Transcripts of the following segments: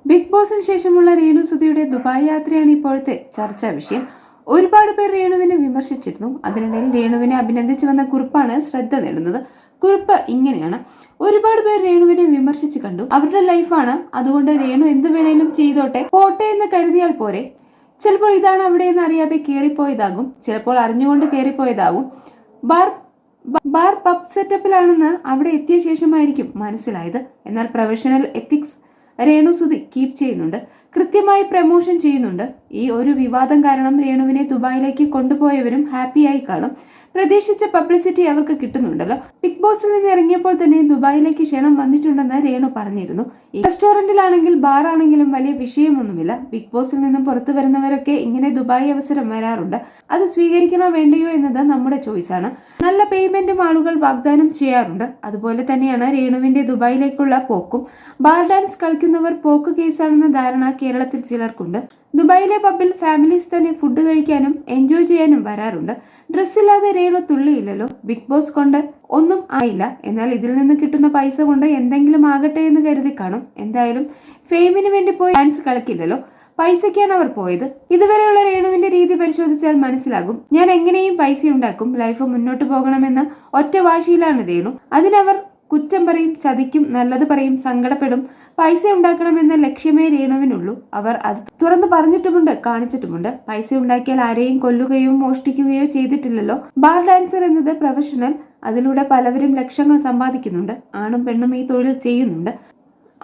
Big ബോസിന് ശേഷമുള്ള രേണു സുധിയുടെ ദുബായ് യാത്രയാണ് ഇപ്പോഴത്തെ ചർച്ചാ വിഷയം. ഒരുപാട് പേർ രേണുവിനെ വിമർശിച്ചിരുന്നു. അതിനിടയിൽ രേണുവിനെ അഭിനന്ദിച്ചു വന്ന കുറിപ്പാണ് ശ്രദ്ധ നേടുന്നത്. കുറിപ്പ് ഇങ്ങനെയാണ്: ഒരുപാട് പേർ രേണുവിനെ വിമർശിച്ചു കണ്ടു. അവരുടെ ലൈഫാണ്, അതുകൊണ്ട് രേണു എന്ത് വേണേലും ചെയ്തോട്ടെ, പോട്ടെ എന്ന് കരുതിയാൽ പോരെ. ചിലപ്പോൾ ഇതാണ് അവിടെ എന്ന് അറിയാതെ കയറിപ്പോയതാകും, ചിലപ്പോൾ അറിഞ്ഞുകൊണ്ട് കയറിപ്പോയതാകും. ബാർ പബ് സെറ്റപ്പിലാണെന്ന് അവിടെ എത്തിയ ശേഷമായിരിക്കും മനസ്സിലായത്. എന്നാൽ professional ethics Renu Sudhi keep ചെയ്യുന്നുണ്ട്, കൃത്യമായി പ്രമോഷൻ ചെയ്യുന്നുണ്ട്. ഈ ഒരു വിവാദം കാരണം രേണുവിനെ ദുബായിലേക്ക് കൊണ്ടുപോയവരും ഹാപ്പിയായി കാണും. പ്രതീക്ഷിച്ച പബ്ലിസിറ്റി അവർക്ക് കിട്ടുന്നുണ്ടല്ലോ. ബിഗ് ബോസിൽ നിന്ന് ഇറങ്ങിയപ്പോൾ തന്നെ ദുബായിലേക്ക് ക്ഷണം വന്നിട്ടുണ്ടെന്ന് രേണു പറഞ്ഞിരുന്നു. ഈ റെസ്റ്റോറന്റിലാണെങ്കിൽ ബാറാണെങ്കിലും വലിയ വിഷയമൊന്നുമില്ല. ബിഗ് ബോസിൽ നിന്നും പുറത്തു വരുന്നവരൊക്കെ ഇങ്ങനെ ദുബായ് അവസരം വരാറുണ്ട്. അത് സ്വീകരിക്കണോ വേണ്ടയോ എന്നത് നമ്മുടെ ചോയ്സാണ്. നല്ല പേയ്മെന്റും ആളുകൾ വാഗ്ദാനം ചെയ്യാറുണ്ട്. അതുപോലെ തന്നെയാണ് രേണുവിന്റെ ദുബായിലേക്കുള്ള പോക്കും. ബാർ ഡാൻസ് കളിക്കുന്നവർ പോക്ക് കേസാണെന്ന ധാരണ കേരളത്തിൽ ചിലർക്കുണ്ട്. ദുബായിലെ പബ്ബിൽ ഫാമിലീസ് തന്നെ ഫുഡ് കഴിക്കാനും എൻജോയ് ചെയ്യാനും വരാറുണ്ട്. ഡ്രസ്സില്ലാതെ രേണു തുള്ളിയില്ലല്ലോ. ബിഗ് ബോസ് കൊണ്ട് ഒന്നും ആയില്ല, എന്നാൽ ഇതിൽ നിന്ന് കിട്ടുന്ന പൈസ കൊണ്ട് എന്തെങ്കിലും ആകട്ടെ എന്ന് കരുതി കാണും. എന്തായാലും ഫെയിമിന് വേണ്ടി പോയി ഡാൻസ് കളിക്കില്ലല്ലോ, പൈസയ്ക്കാണ് അവർ പോയത്. ഇതുവരെയുള്ള രേണുവിന്റെ രീതി പരിശോധിച്ചാൽ മനസ്സിലാകും. ഞാൻ എങ്ങനെയും പൈസ ഉണ്ടാക്കും, ലൈഫ് മുന്നോട്ട് പോകണമെന്ന ഒറ്റ വാശിയിലാണ് രേണു. അതിനവർ കുറ്റം പറയും, ചതിക്കും, നല്ലത് പറയും, സങ്കടപ്പെടും. പൈസ ഉണ്ടാക്കണമെന്ന ലക്ഷ്യമേ രേണുവിനുള്ളൂ. അവർ അത് തുറന്നു പറഞ്ഞിട്ടുമുണ്ട്, കാണിച്ചിട്ടുമുണ്ട്. പൈസ ഉണ്ടാക്കിയാൽ ആരെയും കൊല്ലുകയോ മോഷ്ടിക്കുകയോ ചെയ്തിട്ടില്ലല്ലോ. ബാർ ഡാൻസർ എന്നത് പ്രൊഫഷണൽ. അതിലൂടെ പലവരും ലക്ഷങ്ങൾ സമ്പാദിക്കുന്നുണ്ട്. ആണും പെണ്ണും ഈ തൊഴിൽ ചെയ്യുന്നുണ്ട്.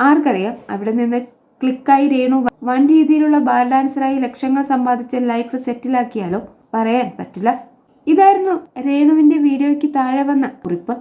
ആർക്കറിയാം, അവിടെ നിന്ന് ക്ലിക്കായി രേണു വൺ രീതിയിലുള്ള ബാർ ഡാൻസറായി ലക്ഷങ്ങൾ സമ്പാദിച്ച് ലൈഫ് സെറ്റിലാക്കിയാലോ? പറയാൻ പറ്റില്ല. ഇതായിരുന്നു രേണുവിന്റെ വീഡിയോയ്ക്ക് താഴെ വന്ന കുറിപ്പ്.